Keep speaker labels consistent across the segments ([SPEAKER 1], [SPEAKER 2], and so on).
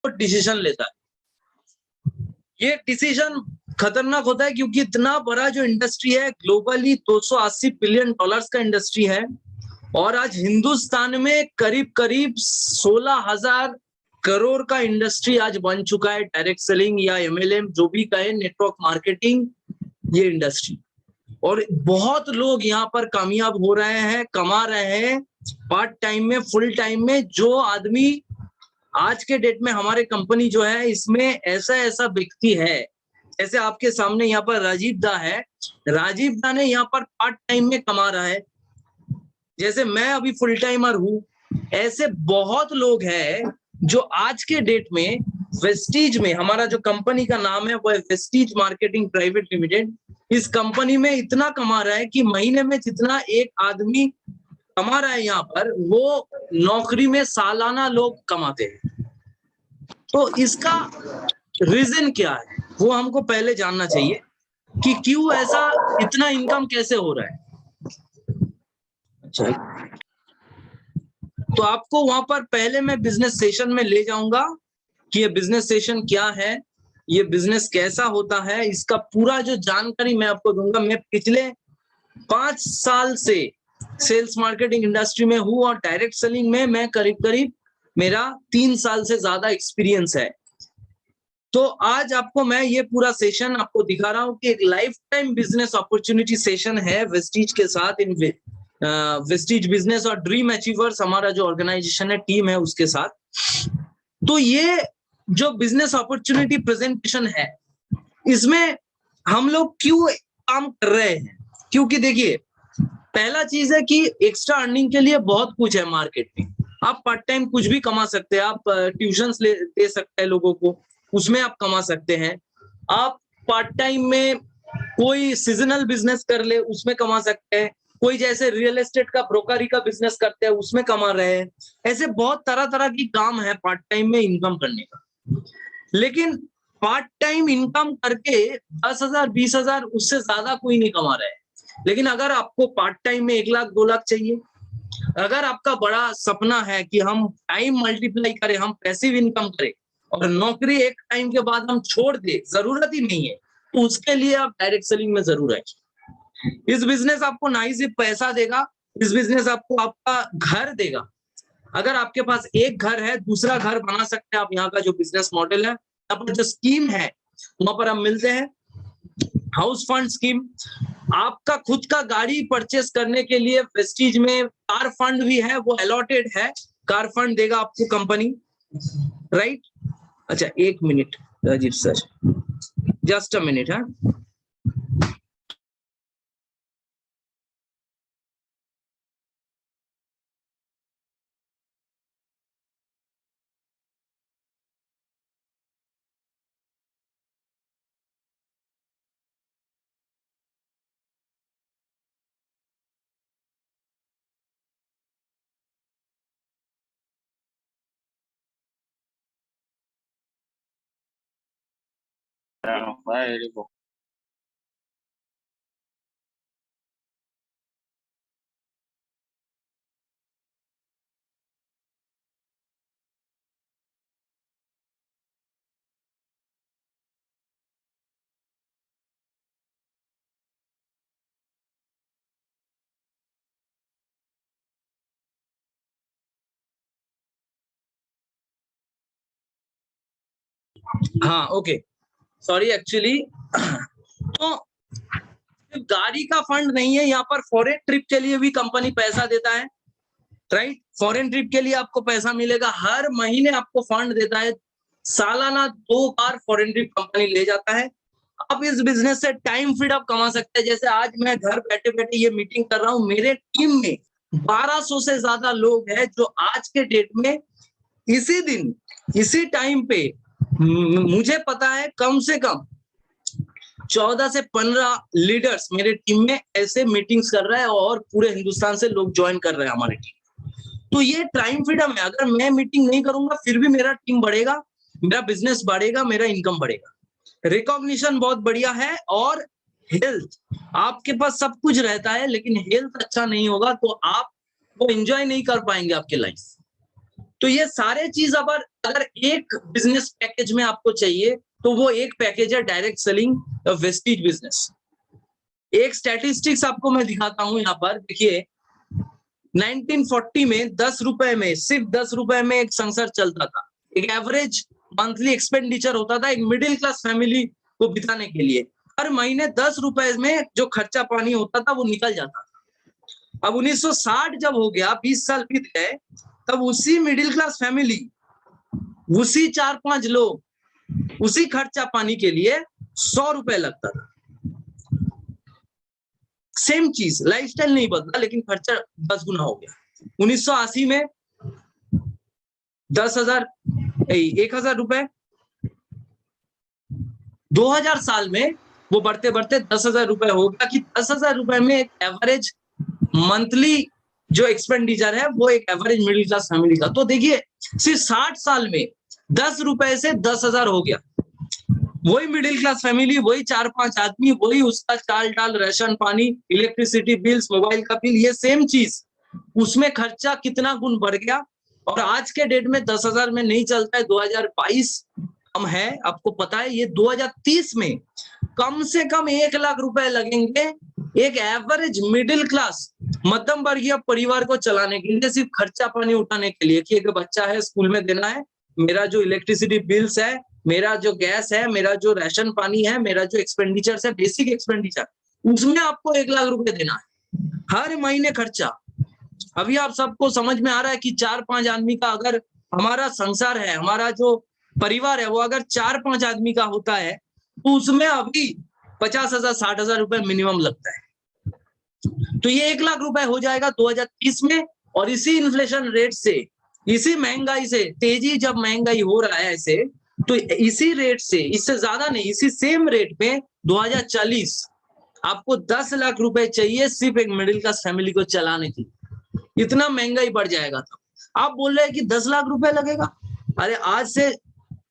[SPEAKER 1] वो डिसीजन लेता है। ये डिसीजन खतरनाक होता है क्योंकि इतना बड़ा जो इंडस्ट्री है, ग्लोबली 280 बिलियन डॉलर्स का इंडस्ट्री है, और आज हिंदुस्तान में करीब करीब 16,000 करोड़ का इंडस्ट्री आज बन चुका है। डायरेक्ट सेलिंग या MLM जो भी कहे, नेटवर्क मार्केटिंग, ये इंडस्ट्री, और बहुत लोग यहाँ पर कामयाब हो रहे हैं, कमा रहे हैं पार्ट टाइम में, फुल टाइम में। जो आदमी आज के डेट में हमारे कंपनी जो है इसमें ऐसा व्यक्ति है, जैसे आपके सामने यहाँ पर राजीव दा है, राजीव दा ने यहाँ पर पार्ट टाइम में कमा रहा है, जैसे मैं अभी फुल टाइमर हूँ। ऐसे बहुत लोग हैं जो आज के डेट में वेस्टीज में, हमारा जो कंपनी का नाम है वो है वेस्टीज मार्केटिंग प्राइवेट लिमिटेड, इस कंपनी में इतना कमा रहा है कि महीने में जितना एक आदमी कमा रहा है यहाँ पर, वो नौकरी में सालाना लोग कमाते हैं। तो इसका रीजन क्या है वो हमको पहले जानना चाहिए कि क्यों ऐसा इतना इनकम कैसे हो रहा है। अच्छा, तो आपको वहां पर पहले मैं बिजनेस सेशन में ले जाऊंगा कि ये बिजनेस सेशन क्या है, ये बिजनेस कैसा होता है, इसका पूरा जो जानकारी मैं आपको दूंगा। मैं पिछले 5 साल से सेल्स मार्केटिंग इंडस्ट्री में हूं और डायरेक्ट सेलिंग में मैं करीब मेरा 3 साल से ज्यादा एक्सपीरियंस है। तो आज आपको मैं ये पूरा सेशन आपको दिखा रहा हूं कि एक life time business opportunity session है वेस्टीज के साथ, इन वेस्टीज बिजनेस और ड्रीम अचीवर्स हमारा जो ऑर्गेनाइजेशन है, टीम है, उसके साथ। तो ये जो बिजनेस अपॉर्चुनिटी प्रेजेंटेशन है, इसमें हम लोग क्यों काम कर रहे हैं, क्योंकि देखिए पहला चीज है कि एक्स्ट्रा अर्निंग के लिए बहुत कुछ है मार्केट में। आप पार्ट टाइम कुछ भी कमा सकते हैं, आप ट्यूशंस दे सकते हैं लोगों को, उसमें आप कमा सकते हैं। आप पार्ट टाइम में कोई सीजनल बिजनेस कर ले, उसमें कमा सकते हैं। कोई जैसे रियल एस्टेट का ब्रोकरी का बिजनेस करते हैं, उसमें कमा रहे हैं। ऐसे बहुत तरह तरह की काम है पार्ट टाइम में इनकम करने का। लेकिन पार्ट टाइम इनकम करके 10,000 20,000 उससे ज्यादा कोई नहीं कमा रहा है। लेकिन अगर आपको पार्ट टाइम में 1 लाख 2 लाख चाहिए, अगर आपका बड़ा सपना है कि हम टाइम मल्टीप्लाई करें, हम पैसिव इनकम करें और नौकरी एक टाइम के बाद हम छोड़ दे, जरूरत ही नहीं है, तो उसके लिए आप डायरेक्ट सेलिंग में जरूर आइए। इस बिजनेस आपको ना ही सिर्फ पैसा देगा, इस बिजनेस आपको आपका घर देगा। अगर आपके पास एक घर है, दूसरा घर बना सकते हैं आप। यहाँ का जो बिजनेस मॉडल है, यहाँ पर जो स्कीम है, वहां पर हम मिलते हैं। हाउस फंड स्कीम, आपका खुद का गाड़ी परचेस करने के लिए वेस्टीज में कार फंड भी है, वो अलॉटेड है, कार फंड देगा आपको कंपनी, राइट। अच्छा 1 minute Rajiv sir, just a minute. हाँ, हाँ, ओके, सॉरी एक्चुअली। तो गाड़ी का फंड नहीं है, यहाँ पर फॉरेन ट्रिप के लिए भी कंपनी पैसा देता है, राइट। फॉरेन ट्रिप के लिए आपको पैसा मिलेगा, हर महीने आपको फंड देता है, सालाना 2 बार फॉरेन ट्रिप कंपनी ले जाता है। आप इस बिजनेस से टाइम फ्रीडम कमा सकते हैं। जैसे आज मैं घर बैठे बैठे ये मीटिंग कर रहा हूँ, मेरे टीम में 1200 से ज्यादा लोग हैं जो आज के डेट में इसी दिन इसी टाइम पे, मुझे पता है कम से कम 14 से 15 लीडर्स मेरे टीम में ऐसे मीटिंग्स कर रहे हैं और पूरे हिंदुस्तान से लोग ज्वाइन कर रहे हैं हमारी टीम। तो ये टाइम फ्रीडम है। अगर मैं मीटिंग नहीं करूंगा फिर भी मेरा टीम बढ़ेगा, मेरा बिजनेस बढ़ेगा, मेरा इनकम बढ़ेगा। रिकॉग्निशन बहुत बढ़िया है। और हेल्थ, आपके पास सब कुछ रहता है लेकिन हेल्थ अच्छा नहीं होगा तो आप वो एंजॉय नहीं कर पाएंगे आपके लाइफ। तो ये सारे चीज अगर एक बिजनेस पैकेज में आपको चाहिए तो वो एक पैकेज है डायरेक्ट सेलिंग वेस्टेज बिजनेस। एक स्टैटिस्टिक्स आपको मैं दिखाता हूं यहाँ पर, देखिए 1940 में 10 रुपए में, सिर्फ 10 रुपए में एक संसार चलता था। एक एवरेज मंथली एक्सपेंडिचर होता था एक मिडिल क्लास फैमिली को बिताने के लिए। हर महीने 10 रुपए में जो खर्चा पानी होता था वो निकल जाता था। अब 1960 जब हो गया, 20 साल बीत गए, तब उसी मिडिल क्लास फैमिली, उसी 4-5 लोग, उसी खर्चा पानी के लिए 100 रुपए लगता था। सेम चीज, लाइफस्टाइल नहीं बदला लेकिन खर्चा 10 गुना हो गया। 1980 में 10,000 रुपए, 2000 साल में वो बढ़ते बढ़ते 10,000 रुपए हो गया कि 10,000 रुपए में एक एवरेज मंथली जो एक्सपेंडिचर है वो एक एवरेज मिडिल क्लास फैमिली का। तो देखिए सिर्फ 60 साल में 10 रुपए से 10,000 हो गया। वही मिडिल क्लास फैमिली, वही 4-5 आदमी, वही उसका चाल डाल, राशन पानी, इलेक्ट्रिसिटी बिल्स, मोबाइल का बिल, ये सेम चीज, उसमें खर्चा कितना गुण बढ़ गया। और आज के डेट में 10,000 में नहीं चलता है। 2022 कम है, आपको पता है। ये 2030 में कम से कम 1 लाख रुपए लगेंगे एक एवरेज मिडिल क्लास मध्यम वर्गीय परिवार को चलाने के लिए, सिर्फ खर्चा पानी उठाने के लिए कि एक बच्चा है स्कूल में देना है, मेरा जो इलेक्ट्रिसिटी बिल्स है, मेरा जो गैस है, मेरा जो राशन पानी है, मेरा जो एक्सपेंडिचर है, बेसिक एक्सपेंडिचर, उसमें आपको 1 लाख रुपए देना है हर महीने खर्चा। अभी आप सबको समझ में आ रहा है कि 4-5 आदमी का अगर हमारा संसार है, हमारा जो परिवार है वो अगर 4-5 आदमी का होता है तो उसमें अभी 50,000 60,000 रुपए मिनिमम लगता है। तो ये 1 लाख रुपए हो जाएगा 2030 में। और इसी इन्फ्लेशन रेट से, इसी महंगाई से, तेजी जब महंगाई हो रहा है ऐसे, तो इसी रेट से, इससे ज्यादा नहीं, इसी सेम रेट में 2040 आपको 10 लाख रुपए चाहिए सिर्फ एक मिडिल क्लास फैमिली को चलाने की। इतना महंगाई बढ़ जाएगा। तो आप बोल रहे हैं कि 10 लाख रुपए लगेगा। अरे आज से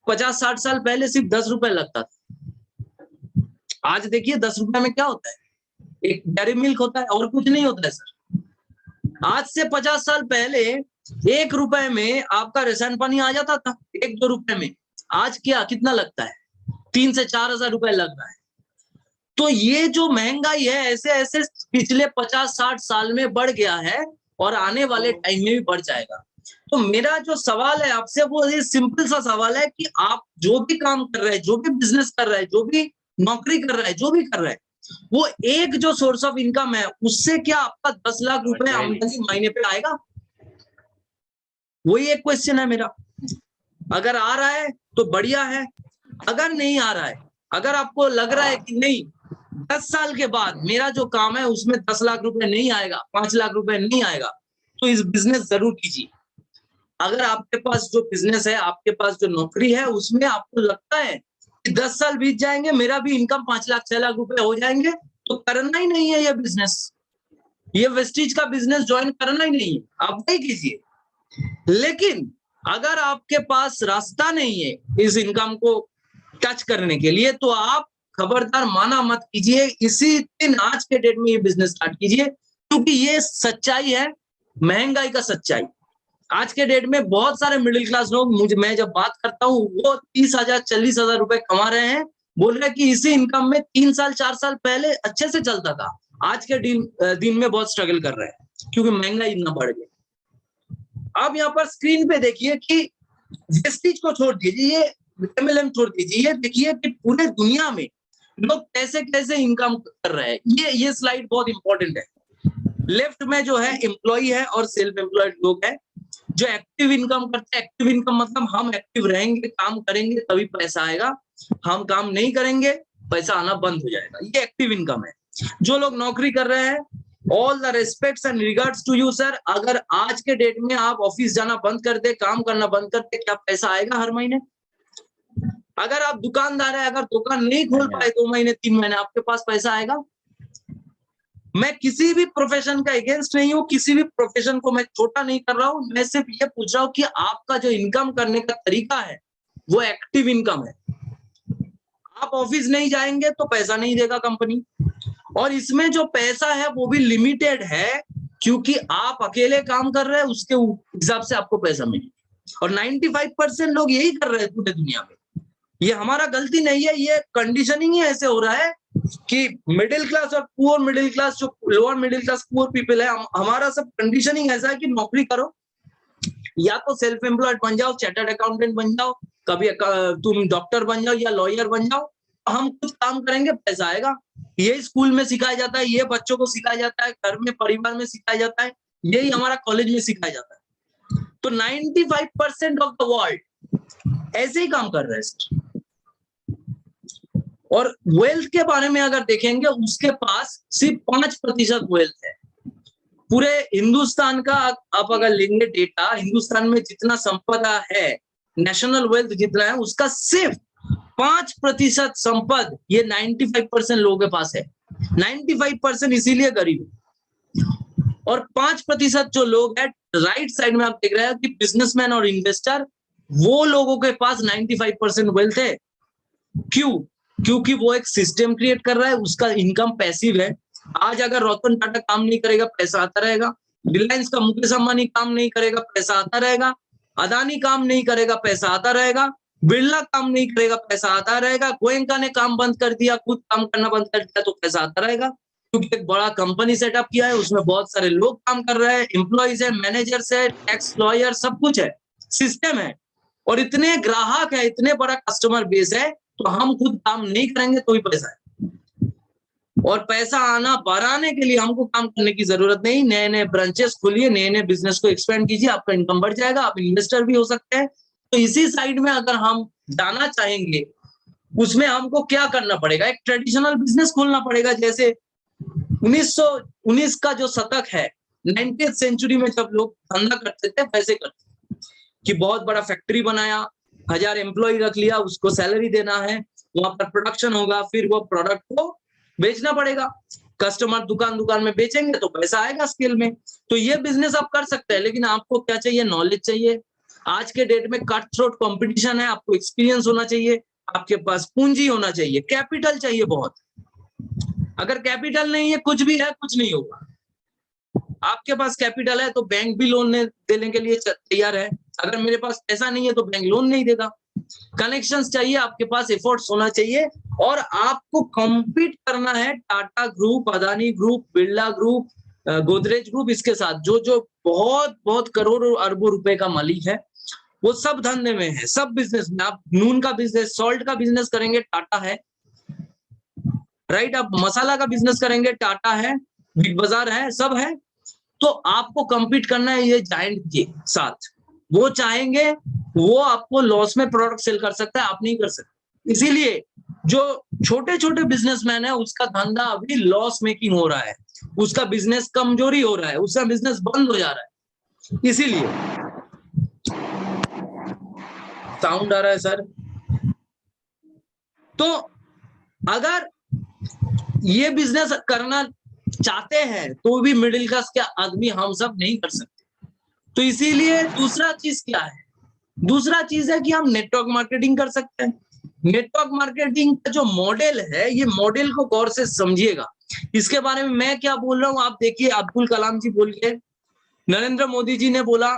[SPEAKER 1] 50-60 साल पहले सिर्फ 10 रुपए लगता था। आज देखिए 10 रुपए में क्या होता है, एक डेयरी मिल्क होता है और कुछ नहीं होता है सर। आज से 50 साल पहले 1 रुपए में आपका राशन पानी आ जाता था, 1-2 रुपए में। आज क्या कितना लगता है, 3 से 4,000 रुपए लग रहा है। तो ये जो महंगाई है ऐसे ऐसे पिछले 50-60 साल में बढ़ गया है और आने वाले टाइम में भी बढ़ जाएगा। तो मेरा जो सवाल है आपसे वो ये सिंपल सा सवाल है कि आप जो भी काम कर रहे हैं, जो भी बिजनेस कर रहे हैं, जो भी नौकरी कर रहा है, जो भी कर रहा है, वो एक जो सोर्स ऑफ इनकम है उससे क्या आपका 10 लाख रुपए आमदनी महीने पे आएगा? वही एक क्वेश्चन है मेरा। अगर आ रहा है तो बढ़िया है, अगर नहीं आ रहा है, अगर आपको लग रहा है कि नहीं 10 साल के बाद मेरा जो काम है उसमें 10 लाख रुपए नहीं आएगा, 5 लाख रुपए नहीं आएगा, तो इस बिजनेस जरूर कीजिए। अगर आपके पास जो बिजनेस है, आपके पास जो नौकरी है, उसमें आपको लगता है कि 10 साल बीत जाएंगे, मेरा भी इनकम 5 लाख 6 लाख रुपए हो जाएंगे, तो करना ही नहीं है ये बिजनेस, ये वेस्टीज का बिजनेस ज्वाइन करना ही नहीं है, आप वही कीजिए। लेकिन अगर आपके पास रास्ता नहीं है इस इनकम को टच करने के लिए, तो आप खबरदार माना मत कीजिए, इसी दिन आज के डेट में ये बिजनेस स्टार्ट कीजिए, क्योंकि ये सच्चाई है, महंगाई का सच्चाई। आज के डेट में बहुत सारे मिडिल क्लास लोग, मैं जब बात करता हूँ, वो 30,000 40,000 रुपए कमा रहे हैं, बोल रहे हैं कि इसी इनकम में 3 साल 4 साल पहले अच्छे से चलता था, आज के दिन में बहुत स्ट्रगल कर रहे हैं क्योंकि महंगाई इतना बढ़ गई। अब यहाँ पर स्क्रीन पे देखिए कि वेस्टीज को छोड़ दीजिए, MLM छोड़ दीजिए, देखिए कि पूरे दुनिया में लोग कैसे कैसे इनकम कर रहे हैं। ये स्लाइड बहुत इंपॉर्टेंट है। लेफ्ट में जो है एम्प्लॉय है और सेल्फ एम्प्लॉयड लोग है जो एक्टिव इनकम करते हैं। एक्टिव इनकम मतलब हम एक्टिव रहेंगे, काम करेंगे तभी पैसा आएगा, हम काम नहीं करेंगे पैसा आना बंद हो जाएगा, ये एक्टिव इनकम है। जो लोग नौकरी कर रहे हैं, all the respects and regards to you sir, अगर आज के डेट में आप ऑफिस जाना बंद कर दे, काम करना बंद कर दे, क्या पैसा आएगा हर महीने? अगर आप दुकानदार है, अगर दुकान नहीं खोल पाए 2 महीने 3 महीने, आपके पास पैसा आएगा? मैं किसी भी प्रोफेशन का अगेंस्ट नहीं हूं, किसी भी प्रोफेशन को मैं छोटा नहीं कर रहा हूं, मैं सिर्फ ये पूछ रहा हूं कि आपका जो इनकम करने का तरीका है वो एक्टिव इनकम है। आप ऑफिस नहीं जाएंगे तो पैसा नहीं देगा कंपनी, और इसमें जो पैसा है वो भी लिमिटेड है, क्योंकि आप अकेले काम कर रहे हैं, उसके हिसाब से आपको पैसा मिलेगा। और 95% लोग यही कर रहे हैं पूरे दुनिया में। ये हमारा गलती नहीं है, ये कंडीशनिंग ही ऐसे हो रहा है कि मिडिल क्लास और पुअर मिडिल क्लास, जो lower middle class poor people है, हमारा सब कंडीशनिंग ऐसा है कि नौकरी करो, या तो सेल्फ एम्प्लॉयड बन जाओ, चार्टर्ड अकाउंटेंट बन जाओ, कभी तुम डॉक्टर बन जाओ या लॉयर बन जाओ, हम कुछ काम करेंगे, पैसा आएगा। ये स्कूल में सिखाया जाता है, ये बच्चों को सिखाया जाता है, घर में परिवार में सिखाया जाता है, यही हमारा कॉलेज में सिखाया जाता है। तो 95% ऑफ द वर्ल्ड ऐसे ही काम कर रहे हैं। और वेल्थ के बारे में अगर देखेंगे, उसके पास सिर्फ 5% वेल्थ है। पूरे हिंदुस्तान का आप अगर लेंगे डेटा, हिंदुस्तान में जितना संपदा है, नेशनल वेल्थ जितना है, उसका सिर्फ 5% संपद ये 95% लोगों के पास है। 95% इसीलिए गरीब है। और 5% जो लोग हैं राइट साइड में आप देख रहे हैं कि बिजनेसमैन और इन्वेस्टर, वो लोगों के पास 95% वेल्थ है। क्यों? क्योंकि वो एक सिस्टम क्रिएट कर रहा है, उसका इनकम पैसिव है। आज अगर रतन टाटा काम नहीं करेगा, पैसा आता रहेगा। रिलायंस का मुकेश अंबानी काम नहीं करेगा, पैसा आता रहेगा। अदानी काम नहीं करेगा, पैसा आता रहेगा। बिरला काम नहीं करेगा, पैसा आता रहेगा। गोयनका ने काम बंद कर दिया, खुद काम करना बंद कर दिया, तो पैसा आता रहेगा। क्योंकि एक बड़ा कंपनी सेटअप किया है, उसमें बहुत सारे लोग काम कर रहे हैं, एम्प्लॉइज है, मैनेजर्स है, टैक्स लॉयर, सब कुछ है, सिस्टम है। और इतने ग्राहक है, इतने बड़ा कस्टमर बेस है, तो हम खुद काम नहीं करेंगे तो ही पैसा है। और पैसा आना बढ़ाने के लिए हमको काम करने की जरूरत नहीं, नए नए ब्रांचेस खोलिए, नए नए बिजनेस को एक्सपेंड कीजिए, आपका इनकम बढ़ जाएगा, आप इन्वेस्टर भी हो सकते हैं। तो इसी साइड में अगर हम जाना चाहेंगे, उसमें हमको क्या करना पड़ेगा? एक ट्रेडिशनल बिजनेस खोलना पड़ेगा। जैसे 1919 का जो शतक है, 19th सेंचुरी में जब लोग धंधा करते थे, वैसे करते कि बहुत बड़ा फैक्ट्री बनाया, 1000 एम्प्लॉय रख लिया, उसको सैलरी देना है, वहां पर प्रोडक्शन होगा, फिर वो प्रोडक्ट को बेचना पड़ेगा। कस्टमर दुकान दुकान में बेचेंगे तो पैसा आएगा स्केल में। तो ये बिजनेस आप कर सकते हैं, लेकिन आपको क्या चाहिए? नॉलेज चाहिए। आज के डेट में कट थ्रोट कॉम्पिटिशन है, आपको एक्सपीरियंस होना चाहिए, आपके पास पूंजी होना चाहिए, कैपिटल चाहिए बहुत। अगर कैपिटल नहीं है, कुछ भी है, कुछ नहीं होगा। आपके पास कैपिटल है तो बैंक भी लोन देने के लिए तैयार है। अगर मेरे पास पैसा नहीं है तो बैंक लोन नहीं देगा। कनेक्शंस चाहिए, आपके पास एफर्ट्स होना चाहिए, और आपको कॉम्पीट करना है Tata group, Adani group, Birla group, Godrej group, इसके साथ जो जो बहुत बहुत करोड़ों अरबों रुपए का मालिक है, वो सब धंधे में है, सब बिजनेस में। आप नून का बिजनेस, सॉल्ट का बिजनेस करेंगे, टाटा है, राइट? आप मसाला का बिजनेस करेंगे, टाटा है, बिग बाजार है, सब है। तो आपको कम्पीट करना है ये जायंट के साथ। वो चाहेंगे, वो आपको लॉस में प्रोडक्ट सेल कर सकता है, आप नहीं कर सकते। इसीलिए जो छोटे छोटे बिजनेसमैन है, उसका धंधा अभी लॉस मेकिंग हो रहा है, उसका बिजनेस कमजोरी हो रहा है, उसका बिजनेस बंद हो जा रहा है। इसीलिए साउंड आ रहा है सर। तो अगर ये बिजनेस करना चाहते हैं तो भी मिडिल क्लास के आदमी हम सब नहीं कर सकते। तो इसीलिए दूसरा चीज क्या है? दूसरा चीज है कि हम नेटवर्क मार्केटिंग कर सकते हैं। नेटवर्क मार्केटिंग का जो मॉडल है, ये मॉडल को गौर से समझिएगा। इसके बारे में मैं क्या बोल रहा हूं आप देखिए। अब्दुल कलाम जी बोल के, नरेंद्र मोदी जी ने बोला,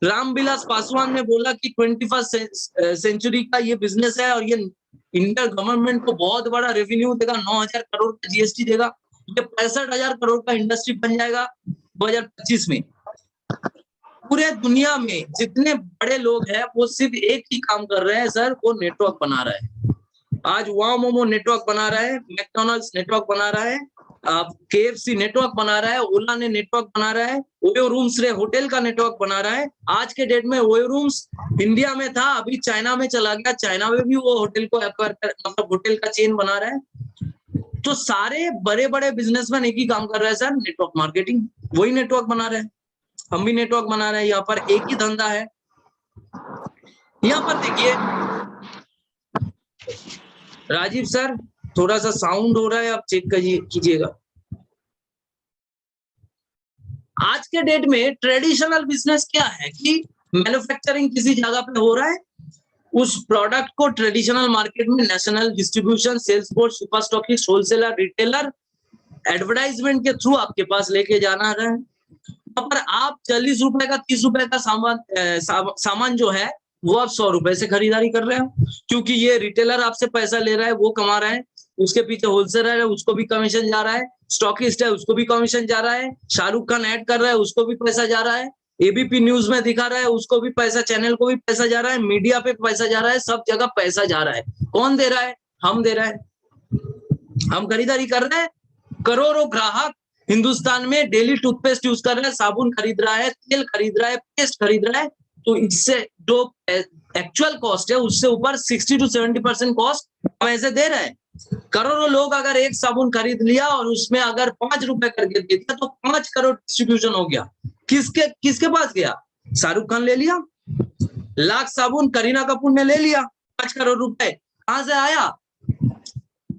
[SPEAKER 1] रामविलास पासवान ने बोला कि 21st सेंचुरी का ये बिजनेस है और ये इंडियन गवर्नमेंट को बहुत बड़ा रेवेन्यू देगा, 9,000 करोड़ का जीएसटी देगा, ये 65,000 करोड़ का इंडस्ट्री बन जाएगा 2025 में। पूरे दुनिया में जितने बड़े लोग हैं, वो सिर्फ एक ही काम कर रहे हैं सर, वो नेटवर्क बना रहा है। आज वाओ मोमो नेटवर्क बना रहा है, मैकडॉनल्ड्स नेटवर्क बना रहा है, KFC नेटवर्क बना रहा है, ओला ने नेटवर्क बना रहा है, ओयो रूम्स रे होटल का नेटवर्क बना रहा है। आज के डेट में ओयो रूम्स इंडिया में था, अभी चाइना में चला गया, चाइना में भी वो होटल को मतलब होटल का चेन बना रहा है। तो सारे बड़े बड़े बिजनेसमैन एक ही काम कर रहे हैं सर, नेटवर्क मार्केटिंग, वही नेटवर्क बना रहे हैं। हम भी नेटवर्क बना रहे हैं, यहाँ पर एक ही धंधा है। यहाँ पर देखिए राजीव सर, थोड़ा सा साउंड हो रहा है, आप चेक कीजिएगा। आज के डेट में ट्रेडिशनल बिजनेस क्या है कि मैन्युफैक्चरिंग किसी जगह पे हो रहा है, उस प्रोडक्ट को ट्रेडिशनल मार्केट में national distribution, sales force, super stockist, wholesaler, retailer, advertisement के थ्रू आपके पास लेके जाना है। वहां पर आप 40 रुपए का 30 रुपए का सामान जो है वो आप 100 रुपए से खरीदारी कर रहे हो, क्योंकि ये रिटेलर आपसे पैसा ले रहा है, वो कमा रहा है, उसके पीछे होलसेलर है, उसको भी कमीशन जा रहा है, स्टॉकिस्ट है, उसको भी कमीशन जा रहा है, शाहरुख खान ऐड कर रहा है, उसको भी पैसा जा रहा है, एबीपी न्यूज में दिखा रहा है, उसको भी पैसा, चैनल को भी पैसा जा रहा है, मीडिया पे पैसा जा रहा है, सब जगह पैसा जा रहा है। कौन दे रहा है? हम दे रहा है। हम खरीदारी कर रहे हैं। करोड़ों ग्राहक हिंदुस्तान में डेली टूथपेस्ट यूज कर रहा है, साबुन खरीद रहा है, तेल खरीद रहा है, पेस्ट खरीद रहा है, तो इससे जो एक्चुअल कॉस्ट है उससे ऊपर 60 to 70% कॉस्ट हम ऐसे दे रहे हैं। करोड़ों लोग अगर एक साबुन खरीद लिया और उसमें अगर 5 रुपए करके दे दिया तो 5 करोड़ डिस्ट्रीब्यूशन हो गया। किसके किसके पास गया? शाहरुख खान ले लिया, लाख साबुन करीना कपूर ने ले लिया, 5 करोड़ रुपए कहां से आया?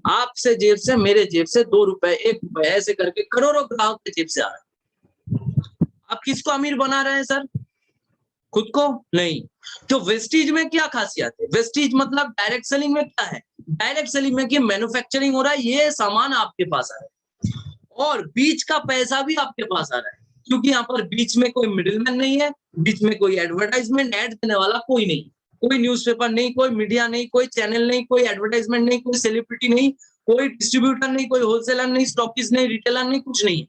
[SPEAKER 1] आपसे जेब से, मेरे जेब से 2 रुपए 1 रुपए ऐसे करके करोड़ों ग्राहक के जेब से आ रहा है। आप किसको अमीर बना रहे हैं सर? खुद को नहीं। तो वेस्टीज में क्या खासियत है? वेस्टीज मतलब डायरेक्ट सेलिंग में क्या है? डायरेक्ट सेलिंग में कि मैन्युफैक्चरिंग हो रहा है, ये सामान आपके पास आ रहा है और बीच का पैसा भी आपके पास आ रहा है, क्योंकि यहाँ पर बीच में कोई मिडिलमैन नहीं है, बीच में कोई एडवर्टाइजमेंट ऐड देने वाला कोई नहीं, कोई न्यूज़पेपर नहीं, कोई मीडिया नहीं, कोई चैनल नहीं, कोई एडवर्टाइजमेंट नहीं, कोई सेलिब्रिटी नहीं, कोई डिस्ट्रीब्यूटर नहीं, कोई होलसेलर नहीं, स्टॉकिस्ट नहीं, रिटेलर नहीं, कुछ नहीं है।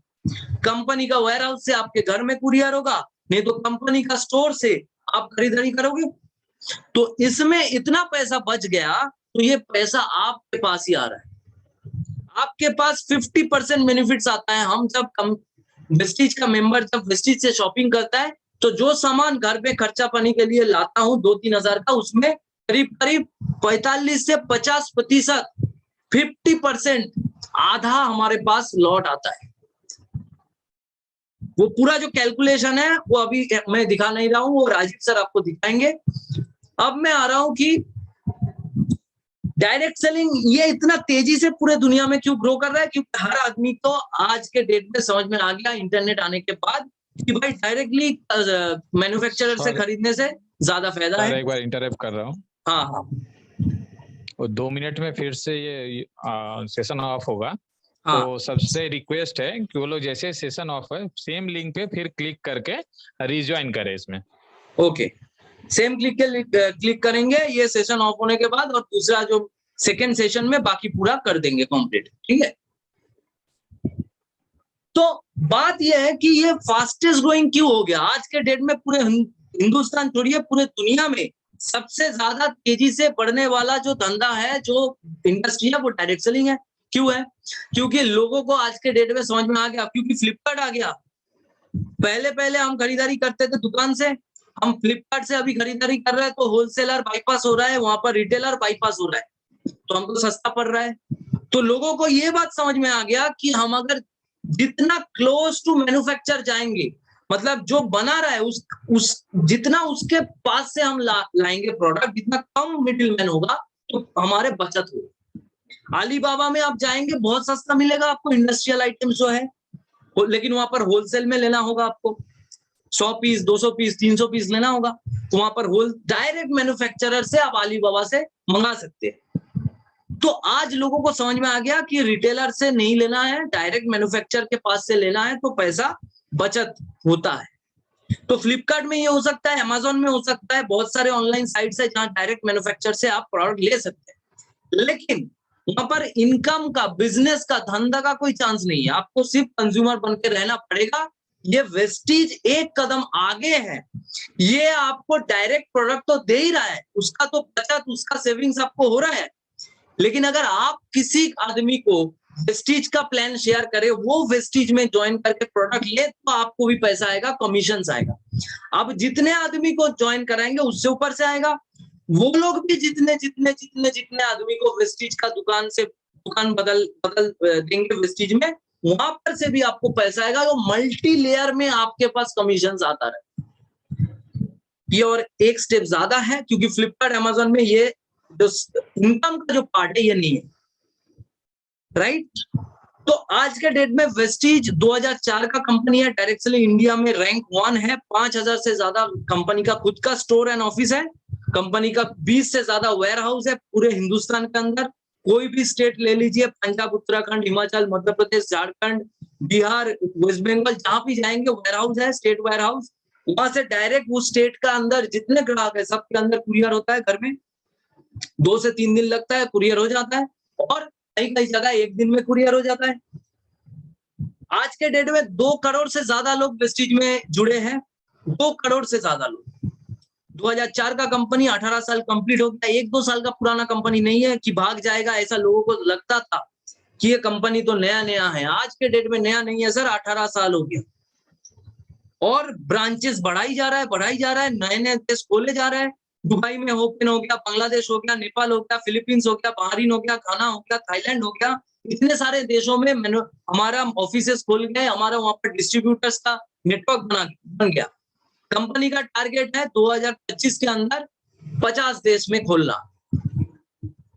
[SPEAKER 1] कंपनी का वेयर हाउस से आपके घर में कुरियर होगा, नहीं तो कंपनी का स्टोर से आप खरीदारी करोगे। तो इसमें इतना पैसा बच गया, तो ये पैसा आपके पास ही आ रहा है। आपके पास 50% बेनिफिट्स आता है। हम जब वेस्टीज का मेंबर जब वेस्टीज से शॉपिंग करता है, तो जो सामान घर पे खर्चा पानी के लिए लाता हूं 2-3 हजार का, उसमें करीब करीब 45 से 50%, 50% आधा हमारे पास लौट आता है। वो पूरा जो कैलकुलेशन है वो अभी मैं दिखा नहीं रहा हूं, वो राजीव सर आपको दिखाएंगे। अब मैं आ रहा हूं कि डायरेक्ट सेलिंग ये इतना तेजी से पूरे दुनिया में क्यों ग्रो कर रहा है? क्योंकि हर आदमी को आज के डेट में समझ में आ गया इंटरनेट आने के बाद कि भाई डायरेक्टली मैन्युफैक्चरर से खरीदने से ज्यादा फायदा है।
[SPEAKER 2] एक बार इंटरप्ट कर रहा हूँ।
[SPEAKER 1] हाँ हाँ,
[SPEAKER 2] और 2 मिनट में फिर से ये सेशन ऑफ होगा।
[SPEAKER 1] हाँ।
[SPEAKER 2] तो सबसे रिक्वेस्ट है कि वो लोग जैसे सेशन ऑफ है सेम लिंक पे फिर क्लिक करके रिज्वाइन करें इसमें।
[SPEAKER 1] ओके, सेम क्लिक करेंगे ये सेशन ऑफ होने के बाद, और दूसरा जो सेकेंड सेशन में बाकी पूरा कर देंगे कंप्लीट, ठीक है। तो बात यह है कि ये फास्टेस्ट ग्रोइंग क्यों हो गया आज के डेट में? पूरे हिंदुस्तान छोड़िए, पूरे दुनिया में सबसे ज्यादा तेजी से बढ़ने वाला जो धंधा है, जो इंडस्ट्री है, वो डायरेक्ट सेलिंग है। क्यों है? क्योंकि लोगों को आज के डेट में समझ में आ गया, क्योंकि फ्लिपकार्ट आ गया। पहले हम खरीदारी करते थे दुकान से, हम फ्लिपकार्ट से अभी खरीदारी कर रहे हैं तो होलसेलर बाईपास हो रहा है, वहां पर रिटेलर बाईपास हो रहा है, तो हमको सस्ता पड़ रहा है। तो लोगों को ये बात समझ में आ गया कि हम अगर जितना क्लोज टू मैन्युफैक्चर जाएंगे, मतलब जो बना रहा है जितना उसके पास से हम लाएंगे प्रोडक्ट, जितना कम मिडिलमैन होगा तो हमारे बचत होगी। अलीबाबा में आप जाएंगे बहुत सस्ता मिलेगा आपको इंडस्ट्रियल आइटम्स जो है, लेकिन वहां पर होलसेल में लेना होगा आपको, 100 पीस 200 पीस 300 पीस लेना होगा, तो वहां पर डायरेक्ट मैन्युफैक्चरर से आप अलीबाबा से मंगा सकते हैं। तो आज लोगों को समझ में आ गया कि रिटेलर से नहीं लेना है, डायरेक्ट मैन्युफैक्चरर के पास से लेना है, तो पैसा बचत होता है। तो फ्लिपकार्ट में ये हो सकता है, अमेजोन में हो सकता है, बहुत सारे ऑनलाइन साइट्स है जहां डायरेक्ट मैन्युफैक्चरर से आप प्रोडक्ट ले सकते हैं, लेकिन वहां पर इनकम का, बिजनेस का, धंधा का कोई चांस नहीं है। आपको सिर्फ कंज्यूमर बन के रहना पड़ेगा। ये वेस्टीज एक कदम आगे है, ये आपको डायरेक्ट प्रोडक्ट तो दे ही रहा है, उसका तो बचत, उसका सेविंग्स आपको हो रहा है, लेकिन अगर आप किसी आदमी को वेस्टीज का प्लान शेयर करें, वो वेस्टीज में ज्वाइन करके प्रोडक्ट ले, तो आपको भी पैसा आएगा, कमीशन आएगा। अब जितने आदमी को ज्वाइन कराएंगे उससे ऊपर से आएगा। वो लोग भी जितने आदमी को वेस्टीज का दुकान बदल देंगे वेस्टीज में, वहां पर से भी आपको पैसा आएगा, तो मल्टी लेयर में आपके पास कमीशन आता रहे। ये और एक स्टेप ज्यादा है, क्योंकि फ्लिपकार्ट अमेजोन में ये जो इनकम का जो पार्ट है ये नहीं है, राइट। तो आज के डेट में वेस्टीज 2004 का कंपनी है, डायरेक्ट सेलिंग इंडिया में रैंक 1 है। 5000 से ज्यादा कंपनी का खुद का स्टोर एंड ऑफिस है, कंपनी का 20 से ज्यादा वेयर हाउस है पूरे हिंदुस्तान के अंदर। कोई भी स्टेट ले लीजिए, पंजाब, उत्तराखंड, हिमाचल, मध्य प्रदेश, झारखंड, बिहार, वेस्ट बंगाल, जहां भी जाएंगे वेयर हाउस है, स्टेट वेयर हाउस, वहां से डायरेक्ट वो स्टेट का अंदर जितने ग्राहक है सबके अंदर कुरियर होता है घर में। 2 से 3 दिन लगता है, कुरियर हो जाता है, और कई कई जगह 1 दिन में कुरियर हो जाता है। आज के डेट में 2 करोड़ से ज्यादा लोग वेस्टिज में जुड़े हैं, 2 करोड़ से ज्यादा लोग। 2004 का कंपनी 18 साल कंप्लीट हो गया, 1-2 साल का पुराना कंपनी नहीं है कि भाग जाएगा, ऐसा लोगों को लगता था कि ये कंपनी तो नया नया है। आज के डेट में नया नहीं है सर, 18 साल हो गया, और ब्रांचेस बढ़ाई जा रहा है, नए नए देश खोले जा रहे हैं। दुबई में ओपन हो गया, बांग्लादेश हो गया, नेपाल हो गया, फिलीपींस हो गया, बहरीन हो गया, घाना हो गया, थाईलैंड हो गया, इतने सारे देशों में हमारा ऑफिसेस खोल गए, हमारा वहां पर डिस्ट्रीब्यूटर्स का नेटवर्क बन गया। कंपनी का टारगेट है 2025 के अंदर 50 देश में खोलना।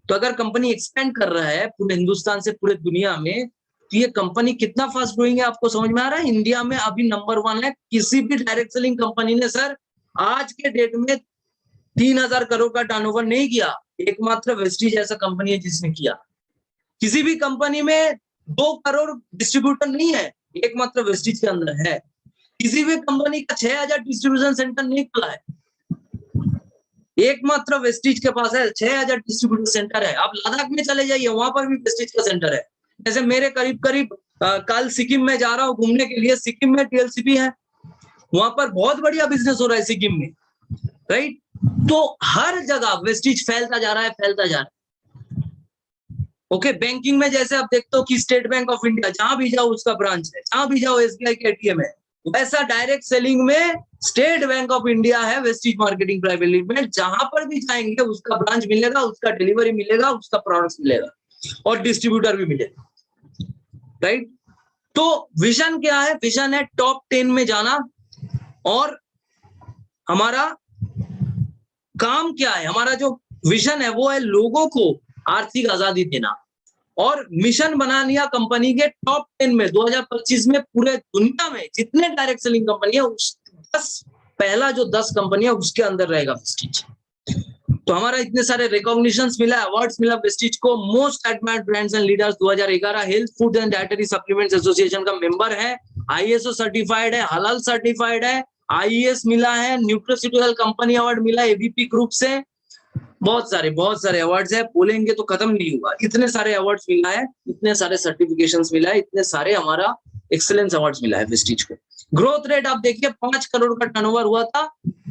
[SPEAKER 1] तो अगर कंपनी एक्सपेंड कर रहा है पूरे हिंदुस्तान से पूरे दुनिया में, तो ये कंपनी कितना फास्ट ग्रोइंग है आपको समझ में आ रहा है? इंडिया में अभी नंबर 1 है। किसी भी डायरेक्ट सेलिंग कंपनी ने सर आज के डेट में 3000 करोड़ का टर्नओवर नहीं किया, एकमात्र वेस्टिज ऐसा कंपनी है जिसने किया। किसी भी कंपनी में 2 करोड़ डिस्ट्रीब्यूटर नहीं है, एकमात्र वेस्टिज के अंदर है। किसी भी कंपनी का 6000 डिस्ट्रीब्यूशन सेंटर नहीं खुला है, एकमात्र वेस्टिज के पास है। 6000 डिस्ट्रीब्यूटर सेंटर है। आप लद्दाख में चले जाइए, वहां पर भी वेस्टिज का सेंटर है। जैसे मेरे करीब कल सिक्किम में जा रहा हूँ घूमने के लिए, सिक्किम में टीएलसीपी है, वहां पर बहुत बढ़िया बिजनेस हो रहा है सिक्किम में, राइट? तो हर जगह वेस्टिज फैलता जा रहा है। ओके, बैंकिंग में जैसे आप देखते हो कि स्टेट बैंक ऑफ इंडिया, जहां भी जाओ उसका ब्रांच है, जहां भी जाओ एसबीआई के एटीएम है, वैसा डायरेक्ट सेलिंग में स्टेट बैंक ऑफ इंडिया है, वेस्टिज मार्केटिंग प्राइवेट लिमिटेड। जहां पर भी जाएंगे उसका ब्रांच मिलेगा, उसका डिलीवरी मिलेगा, उसका प्रोडक्ट मिलेगा, और डिस्ट्रीब्यूटर भी मिलेगा, राइट? तो विजन क्या है? विजन है टॉप 10 में जाना, और हमारा काम क्या है? हमारा जो विजन है वो है लोगों को आर्थिक आजादी देना, और मिशन बना लिया कंपनी के टॉप 10 में 2025 में पूरे दुनिया में जितने डायरेक्ट सेलिंग कंपनी है, उस 10 पहला जो 10 कंपनी है उसके अंदर रहेगा वेस्टिज। तो हमारा इतने सारे रिकॉग्निशंस मिला, अवार्ड्स मिला वेस्टिज को। Most admired brands and leaders 2011, health food and dietary supplements association का मेंबर है, आईएसओ सर्टिफाइड है, हलाल सर्टिफाइड है, आईएएस मिला है, न्यूट्रास्यूटिकल कंपनी अवार्ड मिला एबीपी ग्रुप से। बहुत सारे अवार्ड्स है, बोलेंगे तो खत्म नहीं होगा। इतने सारे अवार्ड्स मिला है, इतने सारे सर्टिफिकेशंस मिला है, इतने सारे हमारा एक्सीलेंस अवार्ड्स मिला है वेस्टिज को। ग्रोथ रेट आप देखिए, 5 करोड़ का टर्नओवर हुआ था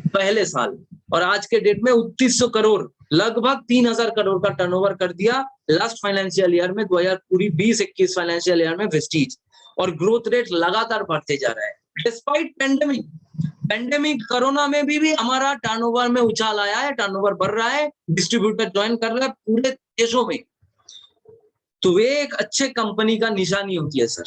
[SPEAKER 1] पहले साल, और आज के डेट में 2900 करोड़, लगभग 3000 करोड़ का टर्नओवर कर दिया लास्ट फाइनेंशियल ईयर में, 2020-21 फाइनेंशियल ईयर में वेस्टिज। और ग्रोथ रेट लगातार बढ़ते जा रहा है डिस्पाइट पेंडेमिक कोरोना में भी हमारा टर्नओवर में उछाल आया है, टर्नओवर बढ़ रहा है, डिस्ट्रीब्यूटर ज्वाइन कर रहा है पूरे देशों में। तो वे एक अच्छे कंपनी का निशानी होती है सर।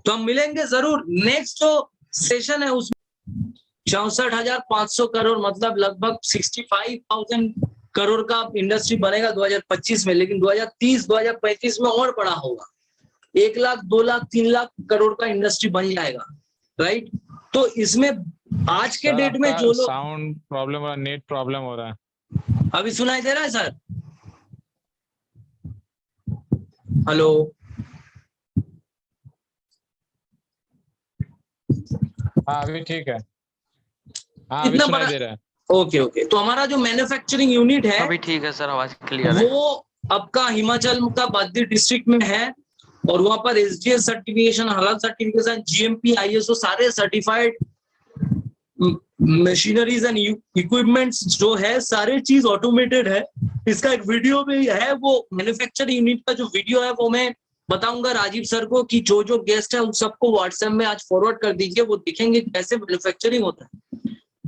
[SPEAKER 1] तो हम मिलेंगे जरूर। नेक्स्ट जो सेशन है उसमें 64,500 करोड़, मतलब लगभग 65,000 करोड़ का इंडस्ट्री बनेगा 2025 में, लेकिन 2030-2035 में और बड़ा होगा। 1 लाख, 2 लाख, 3 लाख करोड़ का इंडस्ट्री बन जाएगा, राइट? तो इसमें आज के डेट में जो लोग,
[SPEAKER 2] साउंड प्रॉब्लम और नेट प्रॉब्लम हो रहा है।
[SPEAKER 1] अभी सुनाई दे रहा है सर? हेलो,
[SPEAKER 2] हाँ अभी ठीक है, हाँ अभी सुनाई दे रहा है।
[SPEAKER 1] ओके। तो हमारा जो मैन्युफैक्चरिंग यूनिट है
[SPEAKER 3] अभी ठीक है सर, आवाज क्लियर है।
[SPEAKER 1] वो आपका हिमाचल का बादी डिस्ट्रिक्ट में है, और वहां पर एसडीएस सर्टिफिकेशन, हलाल सर्टिफिकेशन, जीएमपी, आईएसओ सारे सर्टिफाइड मशीनरीज एंड इक्विपमेंट्स जो है, सारे चीज ऑटोमेटेड है। इसका एक वीडियो भी है, वो मैन्युफैक्चरिंग यूनिट का जो वीडियो है वो मैं बताऊंगा राजीव सर को, कि जो गेस्ट है उन सबको व्हाट्सएप में आज फॉरवर्ड कर दीजिए, वो देखेंगे कैसे मैन्युफैक्चरिंग होता है।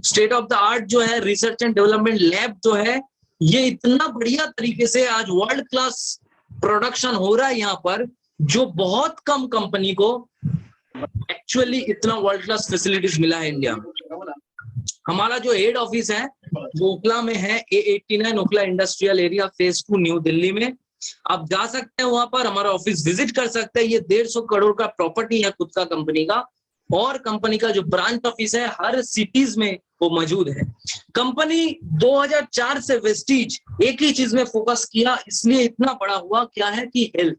[SPEAKER 1] स्टेट ऑफ द आर्ट जो है रिसर्च एंड डेवलपमेंट लैब जो है, ये इतना बढ़िया तरीके से आज वर्ल्ड क्लास प्रोडक्शन हो रहा है यहाँ पर, जो बहुत कम कंपनी को एक्चुअली इतना वर्ल्ड क्लास फैसिलिटीज मिला है इंडिया में। हमारा जो हेड ऑफिस है वो ओखला में है, A89 Okhla industrial area, phase 2, new Delhi में। आप जा सकते हैं वहां पर, हमारा ऑफिस विजिट कर सकते हैं। ये 150 करोड़ का प्रॉपर्टी है खुद का कंपनी का, और कंपनी का जो ब्रांच ऑफिस है हर सिटीज में वो मौजूद है। कंपनी 2004 से वेस्टिज एक ही चीज में फोकस किया, इसलिए इतना बड़ा हुआ। क्या है कि हेल्थ,